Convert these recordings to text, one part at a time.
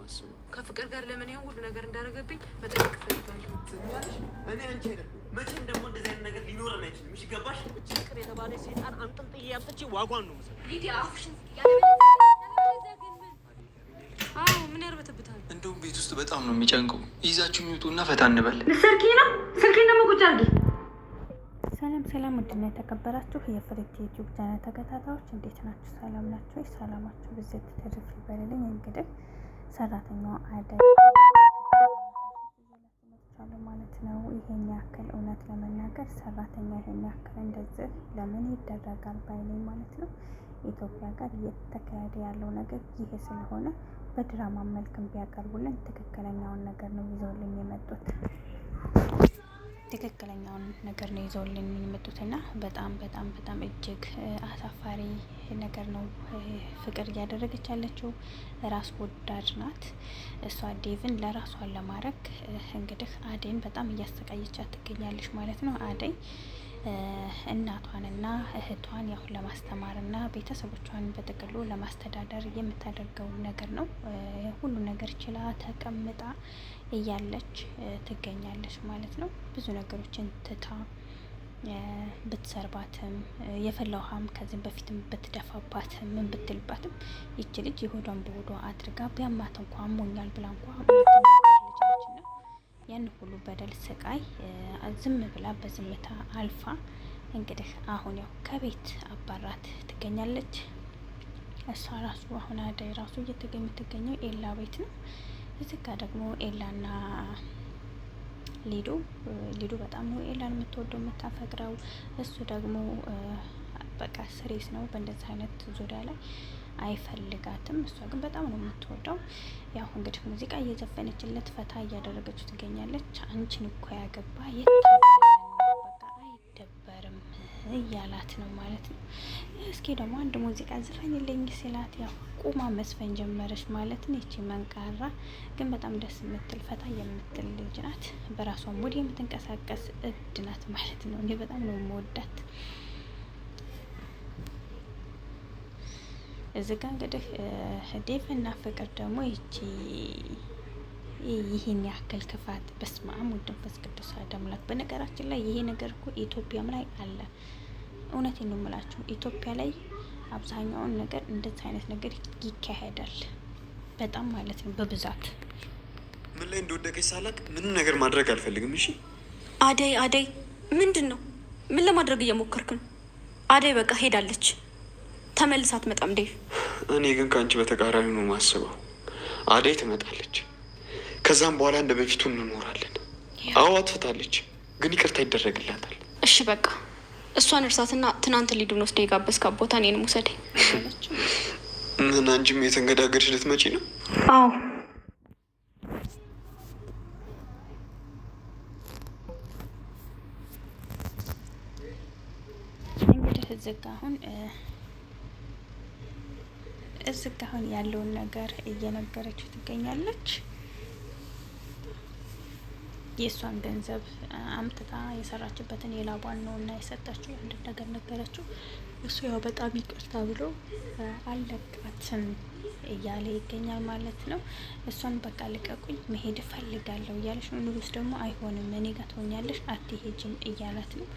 የማስበው። ከፍቅር ጋር ለምን ይሁን ሁሉ ነገር እንዳደረገብኝ መጠየቅ ፈልጋለሁ። እኔ አንቺ አይደለም መቼም ደግሞ እንደዚህ አይነት ነገር ሊኖረን አይችልም። እሺ ገባሽ? ፍቅር የተባለ ሰይጣን አንጠልጥዬ አምጥቼ ዋጓን ነው መሰለኝ። ሊዲ አፍሽን ምን ያርበተብታል? እንደውም ቤት ውስጥ በጣም ነው የሚጨንቀው። ይዛችሁ ይውጡና ፈታ እንበል። ስልኬን ደግሞ ቁጭ አድርጊ። ሰላም ውድና የተከበራችሁ የፍሬት ዩቲዩብ ቻናል ተከታታዮች እንዴት ናችሁ? ሰላም ናችሁ? ሰላማችሁ ብዝት ትርፍ ይበልልኝ። እንግዲህ ሰራተኛዋ አደይ ማለት ነው። ይሄን ያክል እውነት ለመናገር ሰራተኛ ይሄን ያክል እንደዚህ ለምን ይደረጋል ባይነኝ ማለት ነው። ኢትዮጵያ ጋር እየተካሄደ ያለው ነገር ይሄ ስለሆነ በድራማ መልክም ቢያቀርቡልን ትክክለኛውን ነገር ነው ይዘውልን የመጡት። ትክክለኛውን ነገር ነው ይዘውልን የሚመጡትና በጣም እጅግ አሳፋሪ ነገር ነው። ፍቅር እያደረገች ያለችው ራስ ወዳድ ናት። እሷ ዴቭን ለራሷን ለማድረግ እንግዲህ አደይን በጣም እያሰቃየቻት ትገኛለች ማለት ነው። አደይ እናቷንና እህቷን ያው ለማስተማርና ቤተሰቦቿን በጥቅሉ ለማስተዳደር የምታደርገው ነገር ነው። ሁሉ ነገር ችላ ተቀምጣ እያለች ትገኛለች ማለት ነው። ብዙ ነገሮችን ትታ ብትሰርባትም የፈላ ውሃም ከዚህም በፊትም ብትደፋባትም ምን ብትልባትም ይች ልጅ የሆዷን በሆዷ አድርጋ ቢያማት እንኳ አሞኛል ብላ እንኳ ልጅነችና ያን ሁሉ በደል ስቃይ ዝም ብላ በዝምታ አልፋ እንግዲህ አሁን ያው ከቤት አባራት ትገኛለች። እሷ ራሱ አሁን አደይ ራሱ የምትገኘው ኤላ ቤት ነው። እዚህ ጋር ደግሞ ኤላና ሊዱ በጣም ነው ኤላን የምትወደው የምታፈቅረው። እሱ ደግሞ በቃ ስሬስ ነው በእንደዚህ አይነት ዙሪያ ላይ አይፈልጋትም። እሷ ግን በጣም ነው የምትወደው። ያው እንግዲህ ሙዚቃ እየዘፈነችለት ፈታ እያደረገችው ትገኛለች። አንቺን እኮ ያገባ በቃ አይደበርም እያላት ነው ማለት ነው። እስኪ ደግሞ አንድ ሙዚቃ ዝፈኝልኝ ሲላት ያው ቁማ መስፈን ጀመረች ማለት ነው። ይቺ መንቃራ ግን በጣም ደስ የምትል ፈታ የምትል ልጅ ናት። በራሷ ሙድ የምትንቀሳቀስ እብድ ናት ማለት ነው። እኔ በጣም ነው የምወዳት። እዚህ ጋ እንግዲህ ዴቭ እና ፍቅር ደግሞ ይህን ያክል ክፋት በስመ አብ ወወልድ ወመንፈስ ቅዱስ አሐዱ አምላክ። በነገራችን ላይ ይሄ ነገር እኮ ኢትዮጵያም ላይ አለ። እውነቴን ነው የምላችሁ፣ ኢትዮጵያ ላይ አብዛኛውን ነገር እንደዚህ አይነት ነገር ይካሄዳል በጣም ማለት ነው በብዛት። ምን ላይ እንደወደቀች ሳላቅ ምንም ነገር ማድረግ አልፈልግም። እሺ አደይ ምንድን ነው? ምን ለማድረግ እየሞከርክ ነው? አደይ በቃ ሄዳለች፣ ተመልሳ አትመጣም ዴቭ። እኔ ግን ከአንቺ በተቃራኒ ነው ማስበው። አደይ ትመጣለች፣ ከዛም በኋላ እንደ በፊቱ እንኖራለን። አዎ አጥፍታለች፣ ግን ይቅርታ ይደረግላታል። እሺ በቃ እሷን እርሳትና ትናንት ሊዱን ወስደ የጋበዝካት ቦታ እኔንም ውሰደኝ። ምን አንቺም የተንገዳገድሽ ልትመጪ ነው? አዎ እንግዲህ እዚህ ጋ አሁን ያለውን ነገር እየነገረችው ትገኛለች። የእሷን ገንዘብ አምጥታ የሰራችበትን የላቧን ነው እና የሰጠችው አንድ ነገር ነገረችው። እሱ ያው በጣም ይቅርታ ብሎ አለቃትን እያለ ይገኛል ማለት ነው። እሷን በቃ ልቀቁኝ መሄድ እፈልጋለሁ እያለች ነው። ንጉስ ደግሞ አይሆንም እኔ ጋር ትሆኛለሽ አትሄጂም እያላት ነው።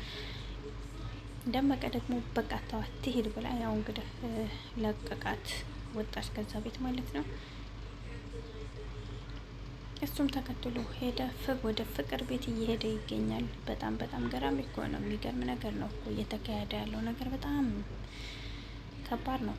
ደመቀ ደግሞ በቃ ተዋት ትሄድ ብላ ያው እንግዲህ ለቀቃት፣ ወጣች ከዛ ቤት ማለት ነው። እሱም ተከትሎ ሄደ። ወደ ፍቅር ቤት እየሄደ ይገኛል። በጣም ገራሚ እኮ ነው። የሚገርም ነገር ነው እኮ እየተካሄደ ያለው ነገር በጣም ከባድ ነው።